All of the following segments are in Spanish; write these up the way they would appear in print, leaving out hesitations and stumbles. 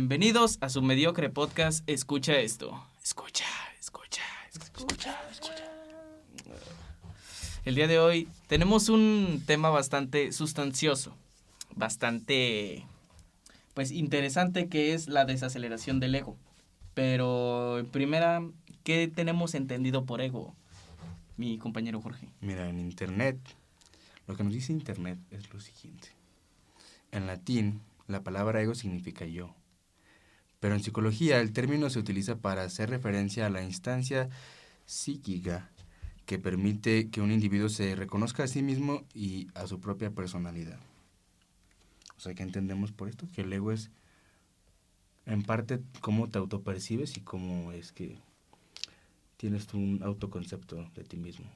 Bienvenidos a su mediocre podcast. Escucha esto. Escucha. El día de hoy tenemos un tema bastante sustancioso, bastante, pues, interesante, que es la desaceleración del ego. Pero, en primera, ¿qué tenemos entendido por ego, mi compañero Jorge? Mira, en Internet, lo que nos dice Internet es lo siguiente. En latín, la palabra ego significa yo. Pero en psicología, el término se utiliza para hacer referencia a la instancia psíquica que permite que un individuo se reconozca a sí mismo y a su propia personalidad. O sea, ¿qué entendemos por esto? Que el ego es, en parte, cómo te autopercibes y cómo es que tienes tú un autoconcepto de ti mismo.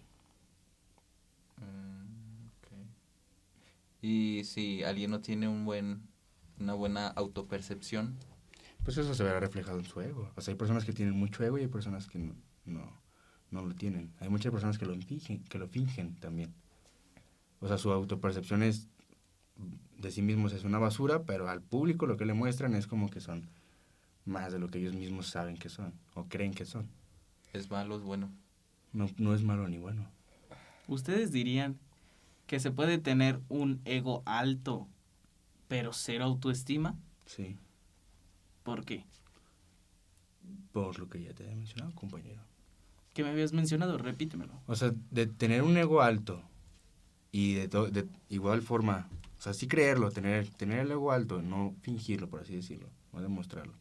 Okay. Y si alguien no tiene una buena autopercepción, Pues eso se verá reflejado en su ego. O sea, hay personas que tienen mucho ego y hay personas que no lo tienen. Hay muchas personas que lo fingen también. O sea, su autopercepción es de sí mismos es una basura, pero al público lo que le muestran es como que son más de lo que ellos mismos saben que son o creen que son. ¿es malo o es bueno? No es malo ni bueno. ¿Ustedes dirían que se puede tener un ego alto, pero cero autoestima? Sí, ¿Por qué? por lo que ya te he mencionado, compañero. ¿Qué me habías mencionado? Repítemelo. O sea, de tener un ego alto y de igual forma, o sea, sí creerlo, tener el ego alto, no fingirlo, por así decirlo, no demostrarlo.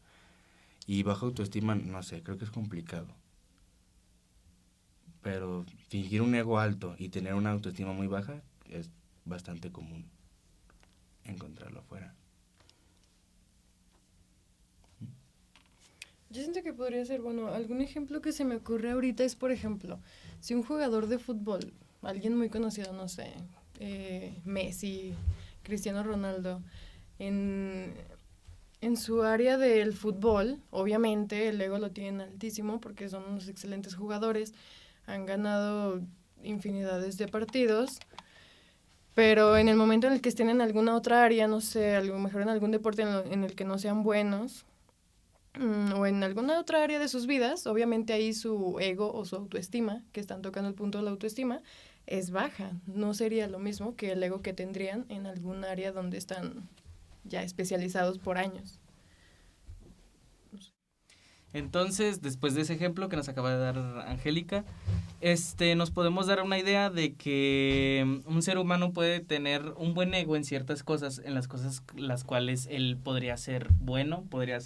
Y baja autoestima, no sé, creo que es complicado. Pero fingir un ego alto y tener una autoestima muy baja es bastante común encontrarlo afuera. Yo siento que podría ser, bueno, algún ejemplo que se me ocurre ahorita es, por ejemplo, si un jugador de fútbol, alguien muy conocido, no sé, Messi, Cristiano Ronaldo, en su área del fútbol, obviamente el ego lo tienen altísimo porque son unos excelentes jugadores, han ganado infinidades de partidos, pero en el momento en el que estén en alguna otra área, no sé, a lo mejor en algún deporte en el que no sean buenos, o en alguna otra área de sus vidas, obviamente ahí su ego o su autoestima, que están tocando el punto de la autoestima, es baja. No sería lo mismo que el ego que tendrían en algún área donde están ya especializados por años. Entonces, después de ese ejemplo que nos acaba de dar Angélica, nos podemos dar una idea de que un ser humano puede tener un buen ego en ciertas cosas, en las cosas las cuales él podría ser bueno, podría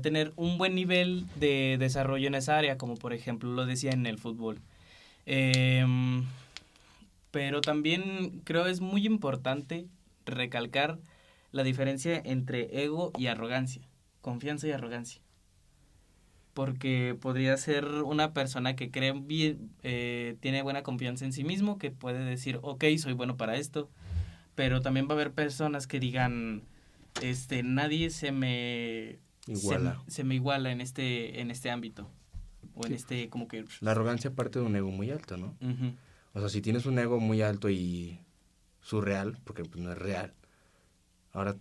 tener un buen nivel de desarrollo en esa área, como por ejemplo lo decía en el fútbol. Pero también creo es muy importante recalcar la diferencia entre ego y arrogancia. Confianza y arrogancia. Porque podría ser una persona que cree bien, tiene buena confianza en sí mismo, que puede decir, ok, soy bueno para esto. Pero también va a haber personas que digan, nadie se me Iguala. se me iguala en este ámbito. O en como que... La arrogancia parte de un ego muy alto, ¿no? Uh-huh. O sea, si tienes un ego muy alto y surreal, porque pues no es real, ahora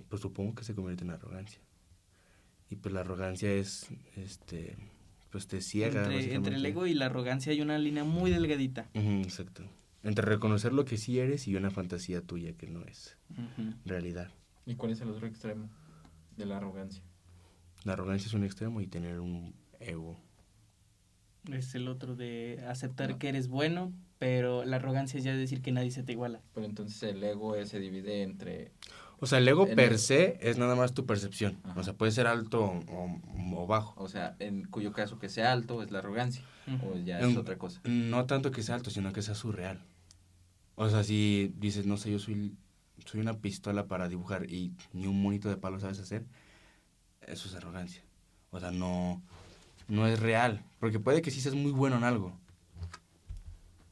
pues supongo que se convierte en arrogancia. Y pues la arrogancia es, pues te ciega. Entre el ego y la arrogancia hay una línea muy delgadita. Exacto. Entre reconocer lo que sí eres y una fantasía tuya que no es realidad. ¿Y cuál es el otro extremo de la arrogancia? La arrogancia es un extremo y tener un ego. Es el otro de aceptar que eres bueno, pero la arrogancia es ya decir que nadie se te iguala. Pero entonces el ego se divide entre... O sea, el ego per se es nada más tu percepción. Ajá. O sea, puede ser alto o bajo. O sea, en cuyo caso que sea alto es la arrogancia. O ya es otra cosa. No tanto que sea alto, sino que sea surreal. O sea, si dices, no sé, yo soy una pistola para dibujar y ni un monito de palo sabes hacer, eso es arrogancia. O sea, no es real. Porque puede que sí seas muy bueno en algo.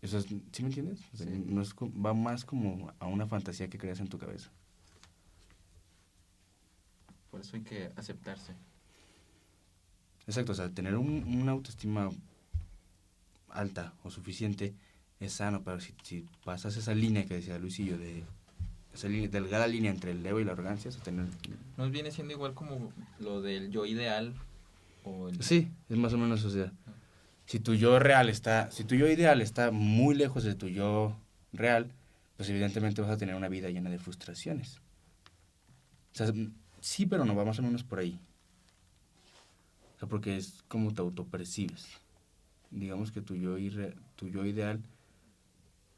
Eso es, ¿sí me entiendes? O sea, sí. No es, va más como a una fantasía que creas en tu cabeza. Por eso hay que aceptarse. Exacto, o sea, tener una autoestima alta o suficiente es sano, pero si pasas esa línea que decía Luisillo de esa delgada línea entre el ego y la arrogancia es tener... ¿Nos viene siendo igual como lo del yo ideal? Sí, es más o menos, o sea, si tu yo ideal está muy lejos de tu yo real, pues evidentemente vas a tener una vida llena de frustraciones. O sea, sí, pero no, va más o menos por ahí. O sea, porque es como te autopercibes. Digamos que tu yo ideal,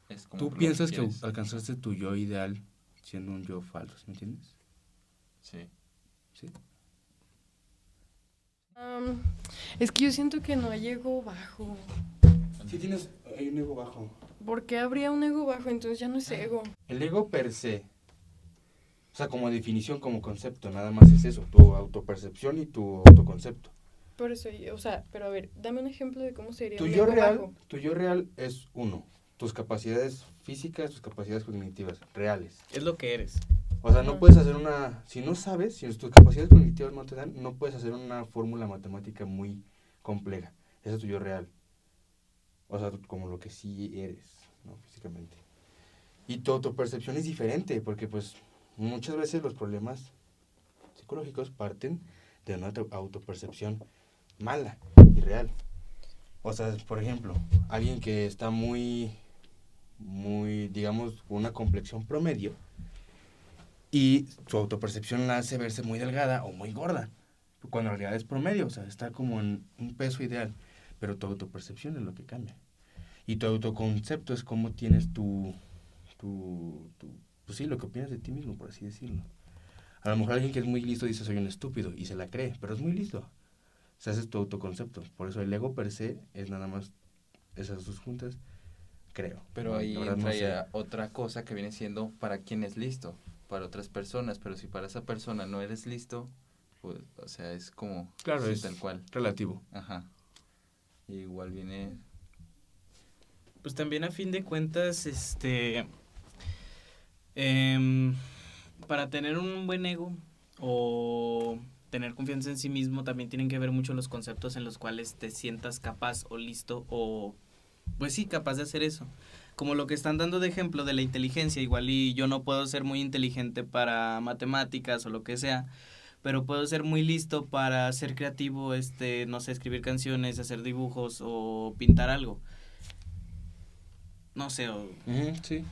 Es como tú lo piensas que quieres. alcanzaste tu yo ideal siendo un yo falso, ¿me entiendes? Sí. Sí. Es que yo siento que no hay ego bajo. Sí hay un ego bajo. ¿Por qué habría un ego bajo? Entonces ya no es ego. El ego per se, o sea, como definición, como concepto, nada más es eso, tu autopercepción y tu autoconcepto. Por eso, o sea, pero a ver, dame un ejemplo de cómo sería Tu un yo ego real, bajo. tu yo real es uno, tus capacidades físicas, tus capacidades cognitivas, reales. Es lo que eres. O sea, no Ajá. puedes hacer si no sabes, si tus capacidades cognitivas no te dan, no puedes hacer una fórmula matemática muy compleja. Ese es tu yo real. O sea, como lo que sí eres, ¿no? Físicamente. Y tu autopercepción es diferente, porque pues muchas veces los problemas psicológicos parten de una autopercepción mala y real. O sea, por ejemplo, alguien que está muy, digamos, con una complexión promedio y su autopercepción la hace verse muy delgada o muy gorda, cuando en realidad es promedio, o sea, está como en un peso ideal, pero tu autopercepción es lo que cambia. Y tu autoconcepto es cómo tienes pues sí, lo que opinas de ti mismo, por así decirlo. A lo mejor alguien que es muy listo dice soy un estúpido y se la cree, pero es muy listo. O sea, ese es tu autoconcepto. Por eso el ego per se es nada más esas dos juntas, creo. Pero La ahí verdad no sé. entra otra cosa que viene siendo para quién es listo, para otras personas, pero si para esa persona no eres listo, pues, o sea, es como Claro, sí, es tal cual. relativo. Ajá. Y igual viene Pues también a fin de cuentas, em, para tener un buen ego o tener confianza en sí mismo, también tienen que ver mucho los conceptos en los cuales te sientas capaz o listo o, pues sí, capaz de hacer eso. Como lo que están dando de ejemplo de la inteligencia, igual y yo no puedo ser muy inteligente para matemáticas o lo que sea, pero puedo ser muy listo para ser creativo, no sé, escribir canciones, hacer dibujos o pintar algo. No sé, Sí.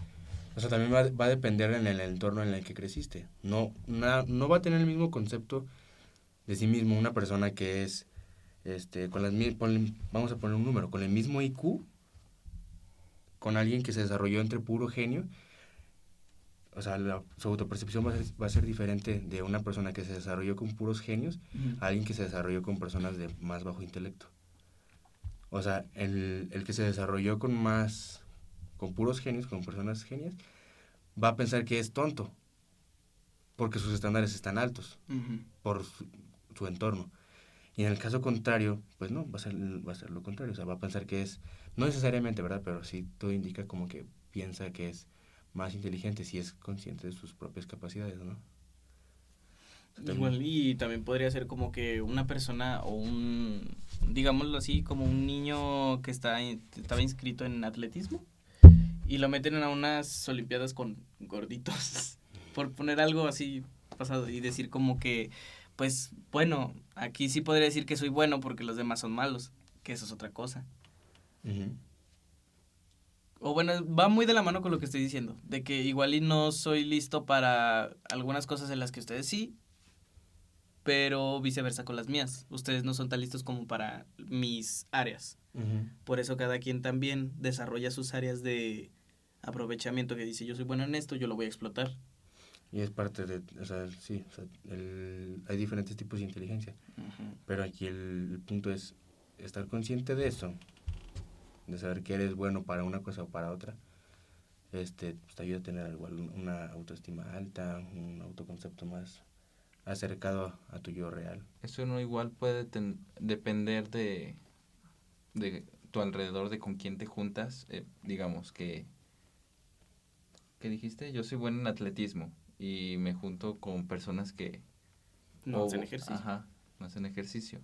O sea, también va a depender en el entorno en el que creciste. No va a tener el mismo concepto de sí mismo una persona que es, vamos a poner un número, con el mismo IQ, con alguien que se desarrolló entre puro genio. O sea, su autopercepción va a ser diferente de una persona que se desarrolló con puros genios a alguien que se desarrolló con personas de más bajo intelecto. O sea, el que se desarrolló con puros genios, con personas genias, va a pensar que es tonto, porque sus estándares están altos, por su entorno. Y en el caso contrario, pues no, va a ser lo contrario. O sea, va a pensar que no necesariamente, ¿verdad? Pero sí todo indica como que piensa que es más inteligente si es consciente de sus propias capacidades, ¿no? O sea, igual y también podría ser como que una persona o digámoslo así, como un niño que estaba inscrito en atletismo y lo meten a unas olimpiadas con gorditos, por poner algo así pasado y decir como que, pues bueno, aquí sí podría decir que soy bueno porque los demás son malos, que eso es otra cosa. uh-huh. O bueno, va muy de la mano con lo que estoy diciendo, de que igual y no soy listo para algunas cosas en las que ustedes sí, pero viceversa con las mías. Ustedes no son tan listos como para mis áreas. Uh-huh. Por eso cada quien también desarrolla sus áreas de aprovechamiento, que dice yo soy bueno en esto, yo lo voy a explotar. Y es parte de, o sea, sí, o sea, hay diferentes tipos de inteligencia, pero aquí el punto es estar consciente de eso, de saber que eres bueno para una cosa o para otra, pues te ayuda a tener igual una autoestima alta, un autoconcepto más acercado a tu yo real. eso no igual puede depender de tu alrededor, de con quién te juntas. Digamos que ¿qué dijiste? Yo soy bueno en atletismo y me junto con personas que No hacen ejercicio. Ajá, no hacen ejercicio.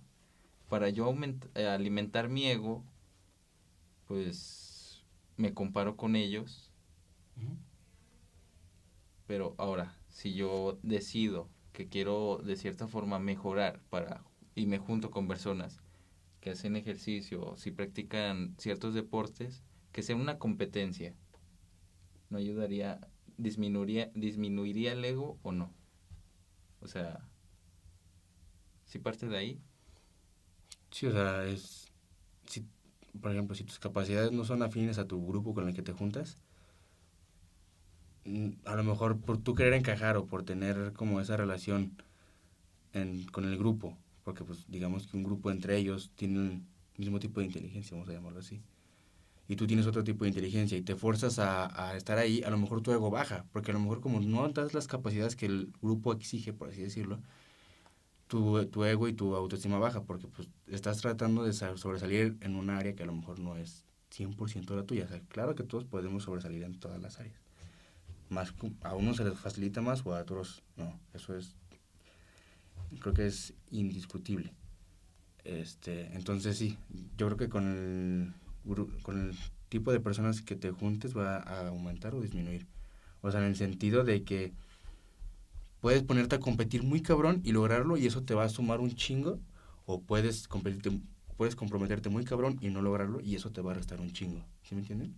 Para yo alimentar mi ego, pues me comparo con ellos. Uh-huh. Pero ahora, si yo decido que quiero de cierta forma mejorar y me junto con personas que hacen ejercicio, si practican ciertos deportes, que sea una competencia, ¿no ayudaría, disminuiría el ego o no? O sea, si parte de ahí. Sí, o sea, si, por ejemplo, si tus capacidades no son afines a tu grupo con el que te juntas, a lo mejor por tú querer encajar o por tener como esa relación con el grupo, porque pues digamos que un grupo entre ellos tiene el mismo tipo de inteligencia, vamos a llamarlo así, y tú tienes otro tipo de inteligencia y te fuerzas a estar ahí, a lo mejor tu ego baja, porque a lo mejor como no das las capacidades que el grupo exige, por así decirlo, tu ego y tu autoestima baja, porque pues estás tratando de sobresalir en un área que a lo mejor no es 100% la tuya. O sea, claro que todos podemos sobresalir en todas las áreas. Más, a unos se les facilita más o a otros no. Eso es, creo que es indiscutible. Entonces sí, yo creo que con el tipo de personas que te juntes va a aumentar o disminuir. O sea, en el sentido de que puedes ponerte a competir muy cabrón y lograrlo y eso te va a sumar un chingo, o puedes comprometerte muy cabrón y no lograrlo y eso te va a restar un chingo. ¿Sí me entienden?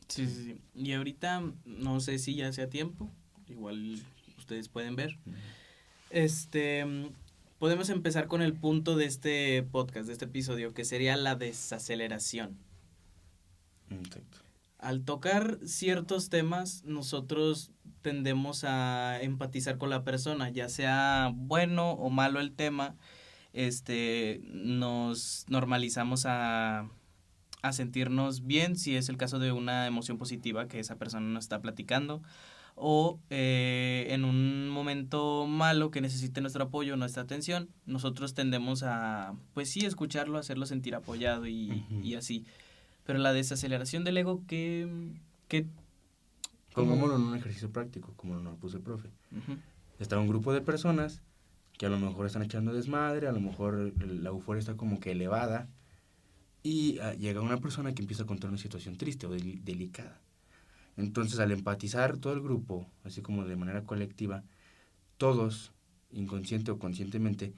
Sí, sí, sí. Y ahorita no sé si ya sea tiempo, igual ustedes pueden ver. Podemos empezar con el punto de este podcast, de este episodio, que sería la desaceleración. Exacto. Al tocar ciertos temas, nosotros tendemos a empatizar con la persona, ya sea bueno o malo el tema, nos normalizamos a sentirnos bien si es el caso de una emoción positiva que esa persona nos está platicando, o en un momento malo que necesite nuestro apoyo, nuestra atención, nosotros tendemos a, pues sí, escucharlo, hacerlo sentir apoyado y así. Pero la desaceleración del ego, ¿qué Pongámoslo en un ejercicio práctico, como nos puso el profe. Uh-huh. Está un grupo de personas que a lo mejor están echando desmadre, a lo mejor la euforia está como que elevada, y llega una persona que empieza a contar una situación triste o delicada. Entonces, al empatizar todo el grupo, así como de manera colectiva, todos, inconsciente o conscientemente,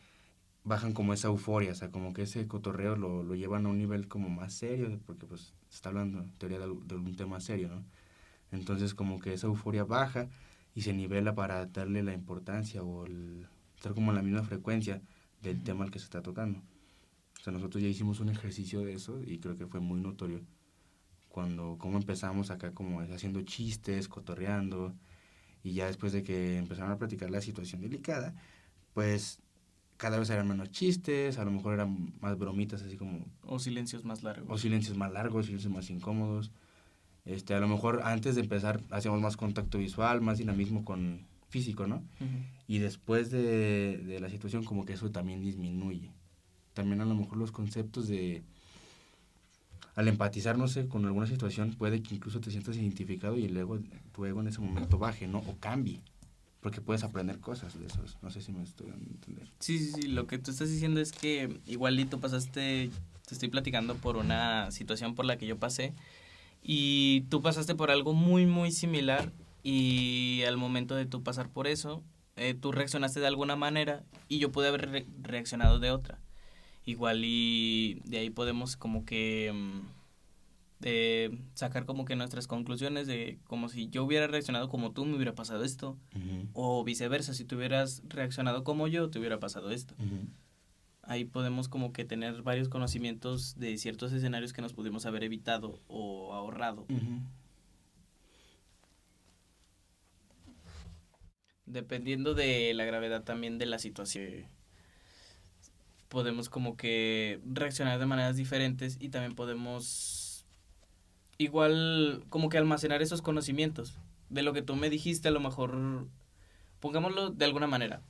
bajan como esa euforia, o sea, como que ese cotorreo lo llevan a un nivel como más serio, porque pues se está hablando en teoría de un tema serio, ¿no? Entonces como que esa euforia baja y se nivela para darle la importancia o estar como en la misma frecuencia del tema al que se está tocando. O sea, nosotros ya hicimos un ejercicio de eso y creo que fue muy notorio como empezamos acá como haciendo chistes, cotorreando, y ya después de que empezaron a platicar la situación delicada, pues cada vez eran menos chistes, a lo mejor eran más bromitas así como... O silencios más largos. O silencios más largos, silencios más incómodos. A lo mejor antes de empezar hacíamos más contacto visual, más dinamismo con físico, ¿no? Uh-huh. Y después de la situación como que eso también disminuye. También a lo mejor los conceptos al empatizar, no sé, con alguna situación, puede que incluso te sientas identificado y tu ego en ese momento baje, ¿no? O cambie, porque puedes aprender cosas de esos. No sé si me estoy dando a entender. Sí, sí, sí, lo que tú estás diciendo es que igualito te estoy platicando por una situación por la que yo pasé, y tú pasaste por algo muy, muy similar, y al momento de tú pasar por eso, tú reaccionaste de alguna manera y yo pude haber reaccionado de otra. Igual y de ahí podemos como que sacar como que nuestras conclusiones de como si yo hubiera reaccionado como tú me hubiera pasado esto, Uh-huh. o viceversa, si tú hubieras reaccionado como yo te hubiera pasado esto. Uh-huh. Ahí podemos como que tener varios conocimientos de ciertos escenarios que nos pudimos haber evitado o ahorrado. Uh-huh. Dependiendo de la gravedad también de la situación, podemos como que reaccionar de maneras diferentes, y también podemos igual como que almacenar esos conocimientos de lo que tú me dijiste. A lo mejor, pongámoslo de alguna manera,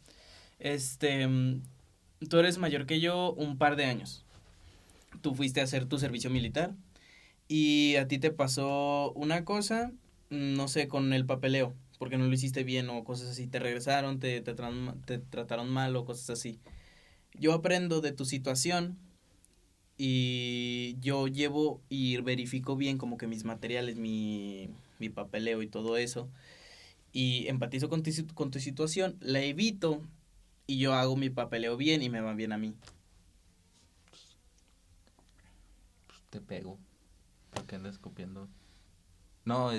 tú eres mayor que yo un par de años, tú fuiste a hacer tu servicio militar y a ti te pasó una cosa, no sé, con el papeleo, porque no lo hiciste bien o cosas así, te regresaron, te trataron mal o cosas así. Yo aprendo de tu situación y yo llevo y verifico bien como que mis materiales, mi papeleo y todo eso, y empatizo con tu situación, la evito y yo hago mi papeleo bien y me va bien a mí. Te pego. ¿Por qué andas copiando? No,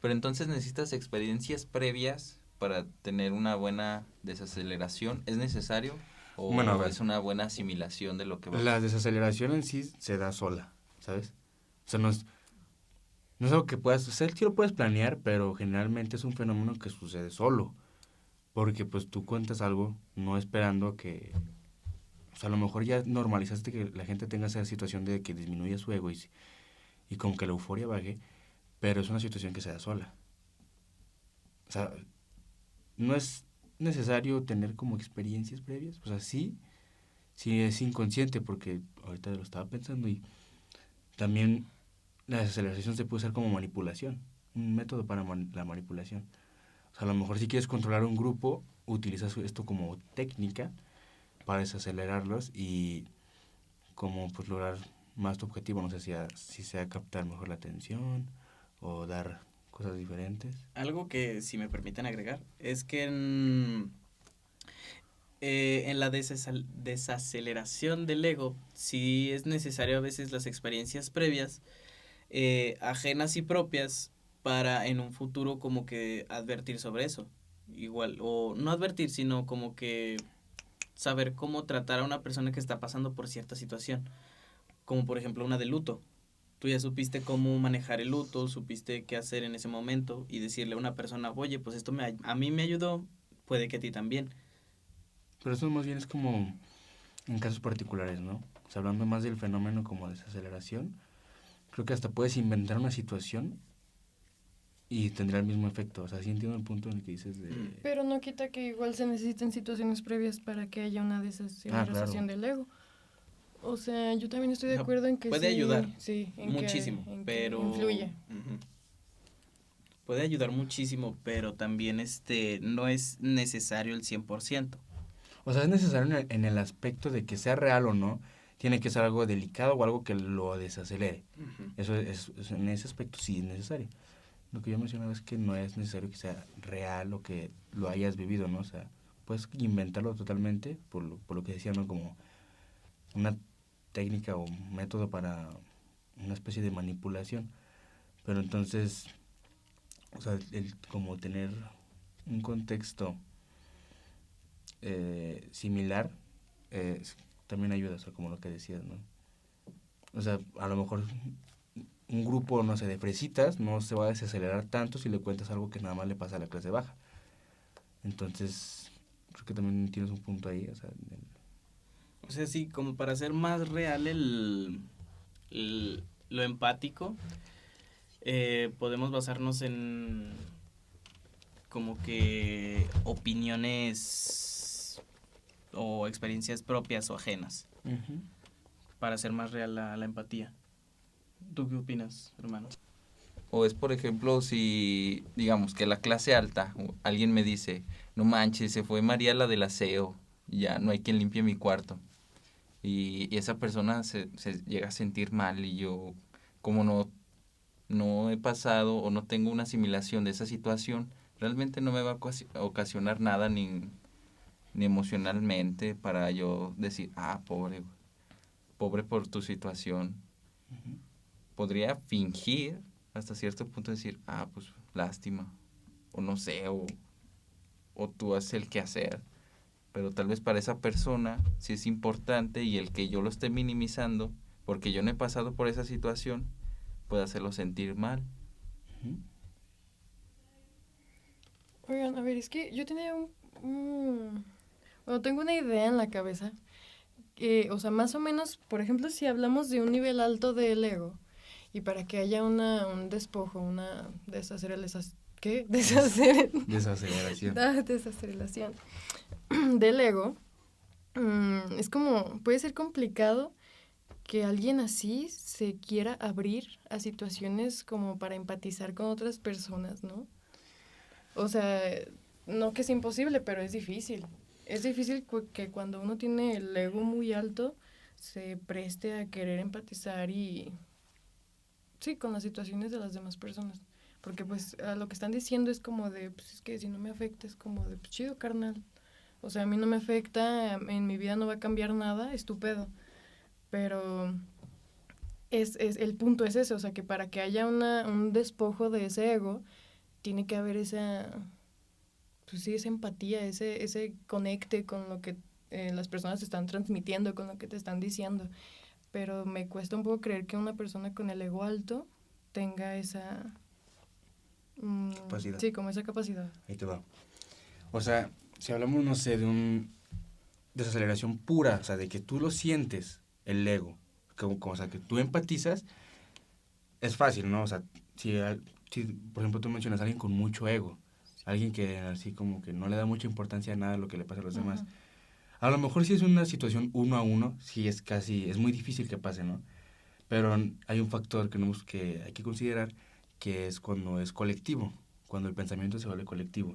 pero entonces necesitas experiencias previas para tener una buena desaceleración. ¿Es necesario? ¿O Bueno, a ver. es una buena asimilación de lo que va a La desaceleración en sí se da sola, ¿sabes? O sea, no es algo que puedas, o sea, sí lo puedes planear, pero generalmente es un fenómeno que sucede solo. Porque pues tú cuentas algo no esperando que, o sea, a lo mejor ya normalizaste que la gente tenga esa situación de que disminuya su ego y como que la euforia baje, pero es una situación que se da sola. O sea, no es necesario tener como experiencias previas, o sea, sí es inconsciente porque ahorita lo estaba pensando y también la desaceleración se puede usar como manipulación, un método para la manipulación. O sea, a lo mejor si quieres controlar un grupo, utilizas esto como técnica para desacelerarlos y como pues lograr más tu objetivo, no sé si sea captar mejor la atención o dar cosas diferentes. Algo que, si me permiten agregar, es que en la desaceleración del ego, sí es necesario a veces las experiencias previas, ajenas y propias, para en un futuro como que advertir sobre eso. Igual, o no advertir, sino como que saber cómo tratar a una persona que está pasando por cierta situación, como por ejemplo una de luto. Tú ya supiste cómo manejar el luto, supiste qué hacer en ese momento y decirle a una persona, oye, pues esto a mí me ayudó, puede que a ti también. Pero eso más bien es como en casos particulares, ¿no? O sea, hablando más del fenómeno como desaceleración, creo que hasta puedes inventar una situación y tendrá el mismo efecto. O sea, sí entiendo el punto en el que dices de... Pero no quita que igual se necesiten situaciones previas para que haya una desaceleración claro. del ego. O sea, yo también estoy O de sea, acuerdo en que puede ayudar sí, muchísimo, en que pero influye. ujú, puede ayudar muchísimo, pero también no es necesario el 100%. O sea, es necesario en el aspecto de que sea real o no, tiene que ser algo delicado o algo que lo desacelere. Ujú. En ese aspecto sí es necesario. Lo que yo mencionaba es que no es necesario que sea real o que lo hayas vivido, ¿no? O sea, puedes inventarlo totalmente, por lo que decía, ¿no? Como una técnica o método para una especie de manipulación. Pero entonces, o sea, como tener un contexto similar también ayuda, o sea, como lo que decías, ¿no? O sea, a lo mejor un grupo, no sé, de fresitas no se va a desacelerar tanto si le cuentas algo que nada más le pasa a la clase baja. Entonces, creo que también tienes un punto ahí, o sea, O sea, sí, como para hacer más real lo empático, podemos basarnos en como que opiniones o experiencias propias o ajenas uh-huh. para hacer más real la empatía. ¿Tú qué opinas, hermano? O es, por ejemplo, si, digamos, que la clase alta, alguien me dice, no manches, se fue María la del aseo, ya no hay quien limpie mi cuarto. Y esa persona se llega a sentir mal y yo, como no he pasado o no tengo una asimilación de esa situación, realmente no me va a ocasionar nada ni emocionalmente para yo decir, pobre, pobre por tu situación. Uh-huh. Podría fingir hasta cierto punto decir, pues lástima, o no sé, o tú haces el que hacer, pero tal vez para esa persona sí es importante y el que yo lo esté minimizando, porque yo no he pasado por esa situación, puede hacerlo sentir mal. Uh-huh. Oigan, a ver, es que yo tenía bueno, tengo una idea en la cabeza. O sea, más o menos, por ejemplo, si hablamos de un nivel alto del ego, y para que haya un despojo, una desaceleración, ¿qué? Desaceleración. Desaceleración del ego, es como, puede ser complicado que alguien así se quiera abrir a situaciones como para empatizar con otras personas, ¿no? O sea, no que es imposible, pero es difícil. Es difícil que cuando uno tiene el ego muy alto se preste a querer empatizar y sí, con las situaciones de las demás personas. Porque pues a lo que están diciendo es como de, pues es que si no me afecta es como de, pues chido, carnal. O sea, a mí no me afecta, en mi vida no va a cambiar nada, estúpido. Pero el punto es ese, o sea, que para que haya un despojo de ese ego, tiene que haber esa, pues sí, esa empatía, ese conecte con lo que las personas te están transmitiendo, con lo que te están diciendo. Pero me cuesta un poco creer que una persona con el ego alto tenga esa... Capacidad. Sí, como esa capacidad. Ahí te va. O sea, si hablamos, no sé, de un desaceleración pura, o sea, de que tú lo sientes, el ego, o sea, que tú empatizas, es fácil, ¿no? O sea, si, por ejemplo, tú mencionas a alguien con mucho ego, alguien que así como que no le da mucha importancia a nada de lo que le pasa a los demás. A lo mejor si es una situación uno a uno, sí es muy difícil que pase, ¿no? Pero hay un factor que hay que considerar, que es cuando es colectivo, cuando el pensamiento se vuelve colectivo.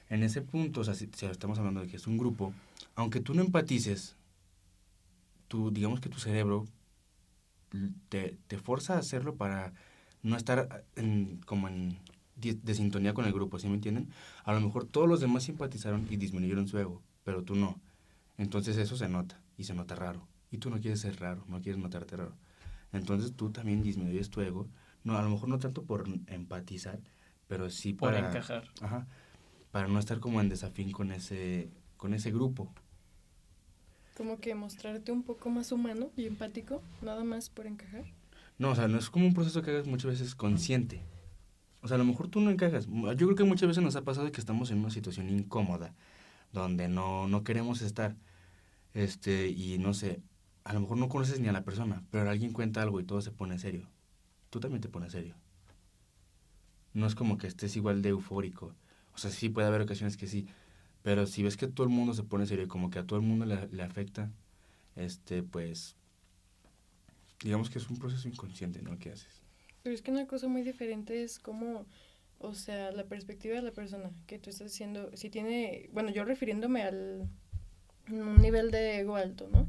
En ese punto, o sea, si estamos hablando de que es un grupo, aunque tú no empatices, digamos que tu cerebro te forza a hacerlo para no estar como en de sintonía con el grupo, ¿sí me entienden? A lo mejor todos los demás simpatizaron y disminuyeron su ego, pero tú no. Entonces eso se nota, y se nota raro. Y tú no quieres ser raro, no quieres notarte raro. Entonces tú también disminuyes tu ego, no, a lo mejor no tanto por empatizar, pero sí Por para... encajar. Ajá, para no estar como en desafío con ese grupo. Como que mostrarte un poco más humano y empático, nada más por encajar. No, o sea, no es como un proceso que hagas muchas veces consciente. O sea, a lo mejor tú no encajas. Yo creo que muchas veces nos ha pasado que estamos en una situación incómoda, donde no queremos estar, y no sé, a lo mejor no conoces ni a la persona, pero alguien cuenta algo y todo se pone serio. Tú también te pones serio. No es como que estés igual de eufórico. O sea, sí puede haber ocasiones que sí, pero si ves que todo el mundo se pone serio y como que a todo el mundo le afecta, pues, digamos que es un proceso inconsciente, ¿no? ¿Qué haces? Pero es que una cosa muy diferente es como, o sea, la perspectiva de la persona que tú estás diciendo, si tiene, bueno, yo refiriéndome al un nivel de ego alto, ¿no?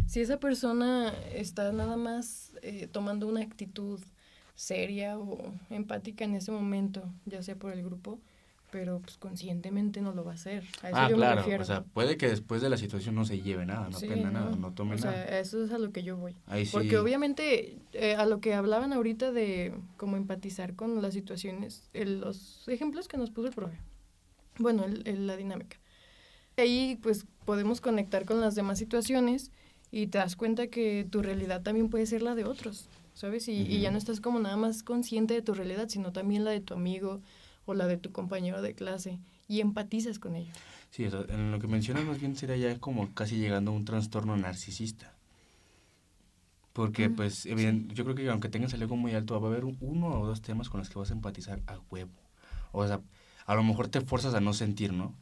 Si esa persona está nada más tomando una actitud seria o empática en ese momento, ya sea por el grupo, pero pues conscientemente no lo va a hacer. A eso yo me Claro, refiero. o sea, puede que después de la situación no se lleve nada, no Sí, aprenda nada, no. no tome O sea, nada. a eso es a lo que yo voy. Ahí Porque sí, obviamente a lo que hablaban ahorita de cómo empatizar con las situaciones, los ejemplos que nos puso el profe. Bueno, la dinámica. Ahí pues podemos conectar con las demás situaciones y te das cuenta que tu realidad también puede ser la de otros, ¿sabes? Y ya no estás como nada más consciente de tu realidad, sino también la de tu amigo o la de tu compañero de clase y empatizas con ellos. sí, o sea, en lo que mencionas más bien sería ya como casi llegando a un trastorno narcisista. Porque, pues, Sí. yo creo que aunque tengas el ego muy alto, va a haber uno o dos temas con los que vas a empatizar a huevo. O sea, a lo mejor te fuerzas a no sentir, ¿no?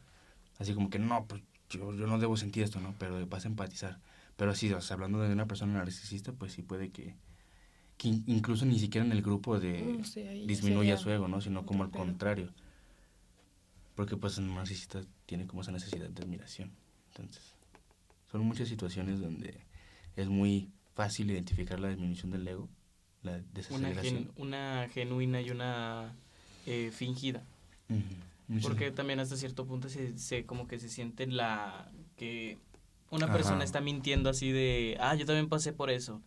Así como que, no, pues yo no debo sentir esto, ¿no? Pero vas a empatizar. Pero sí, o sea, hablando de una persona narcisista, pues sí puede que incluso ni siquiera en el grupo Sí, ahí ya disminuya sería su ego, ¿no? Sino como al otro pedo. contrario. Porque pues un narcisista tiene como esa necesidad de admiración. Entonces, son muchas situaciones donde es muy fácil identificar la disminución del ego, la desaceleración. Una genuina y una fingida. Porque también hasta cierto punto se como que se siente que una persona Ajá. está mintiendo así de, yo también pasé por eso.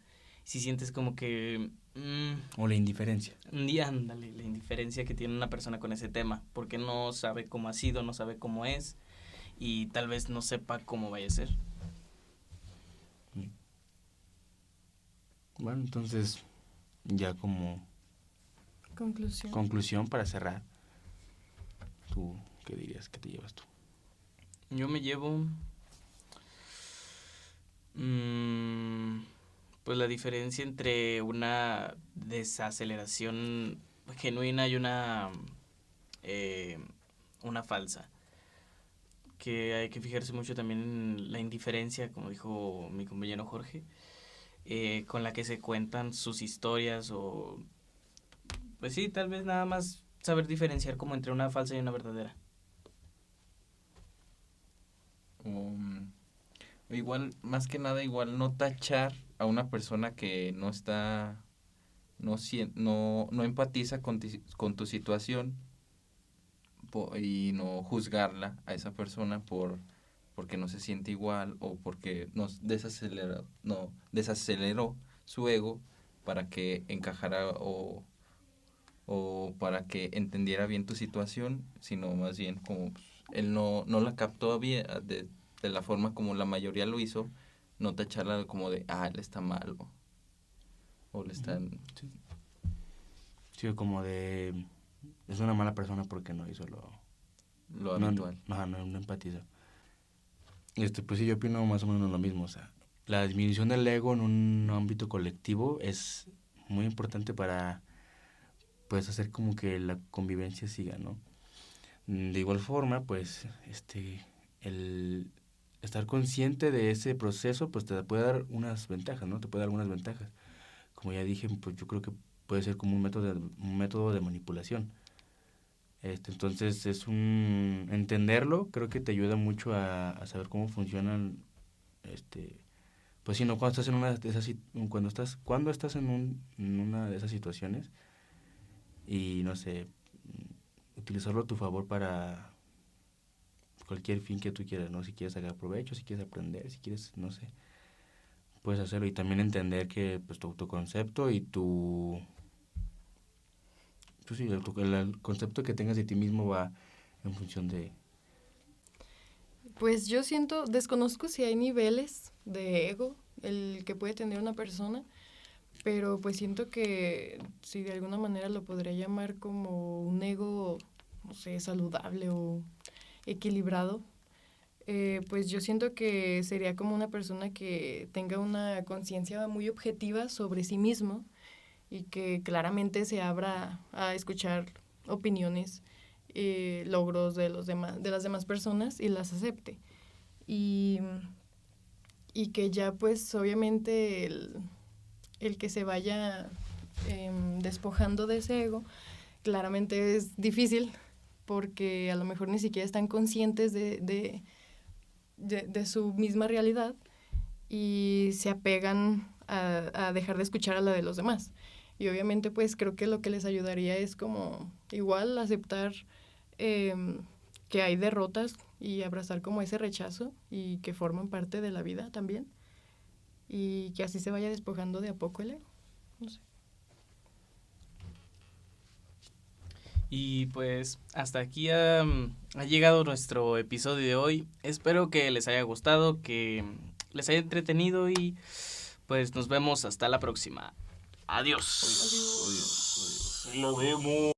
Si sientes como que, O la indiferencia. y ándale, la indiferencia que tiene una persona con ese tema, porque no sabe cómo ha sido, no sabe cómo es, y tal vez no sepa cómo vaya a ser. Bueno, entonces, ya como conclusión para cerrar, ¿tú qué dirías que te llevas tú? Yo me llevo pues la diferencia entre una desaceleración genuina y una falsa. Que hay que fijarse mucho también en la indiferencia, como dijo mi compañero Jorge, con la que se cuentan sus historias o, pues sí, tal vez nada más saber diferenciar como entre una falsa y una verdadera. Igual, más que nada, igual no tachar a una persona que no está no empatiza con tu situación y no juzgarla a esa persona porque no se siente igual o porque desaceleró su ego para que encajara o para que entendiera bien tu situación, sino más bien como pues, él no la captó bien de la forma como la mayoría lo hizo, no tacharla como de, él está mal o le están... Sí, como de, es una mala persona porque no hizo lo habitual. No empatiza. Pues sí, yo opino más o menos lo mismo, o sea, la disminución del ego en un ámbito colectivo es muy importante para, pues, hacer como que la convivencia siga, ¿no? De igual forma, pues, el estar consciente de ese proceso, pues, te puede dar unas ventajas, ¿no? Te puede dar algunas ventajas. Como ya dije, pues, yo creo que puede ser como un método de manipulación. Entonces, entenderlo, creo que te ayuda mucho a saber cómo funcionan, pues, si no, cuando estás en una de esas, cuando estás en una de esas situaciones y, no sé, utilizarlo a tu favor para cualquier fin que tú quieras, ¿no? Si quieres sacar provecho, si quieres aprender, si quieres, no sé, puedes hacerlo. Y también entender que, pues, tu autoconcepto y pues sí, el concepto que tengas de ti mismo va en función de... Pues yo desconozco si hay niveles de ego el que puede tener una persona, pero pues siento que si de alguna manera lo podría llamar como un ego, no sé, saludable o equilibrado, pues yo siento que sería como una persona que tenga una conciencia muy objetiva sobre sí mismo y que claramente se abra a escuchar opiniones, logros de las demás personas y las acepte. Y que ya pues obviamente el que se vaya despojando de ese ego, claramente es difícil porque a lo mejor ni siquiera están conscientes de su misma realidad y se apegan a dejar de escuchar a la de los demás. Y obviamente pues creo que lo que les ayudaría es como igual aceptar que hay derrotas y abrazar como ese rechazo y que forman parte de la vida también y que así se vaya despojando de a poco el ego. No sé. Y pues hasta aquí ha llegado nuestro episodio de hoy. Espero que les haya gustado, que les haya entretenido y pues nos vemos hasta la próxima. Adiós. Adiós. Lo vemos.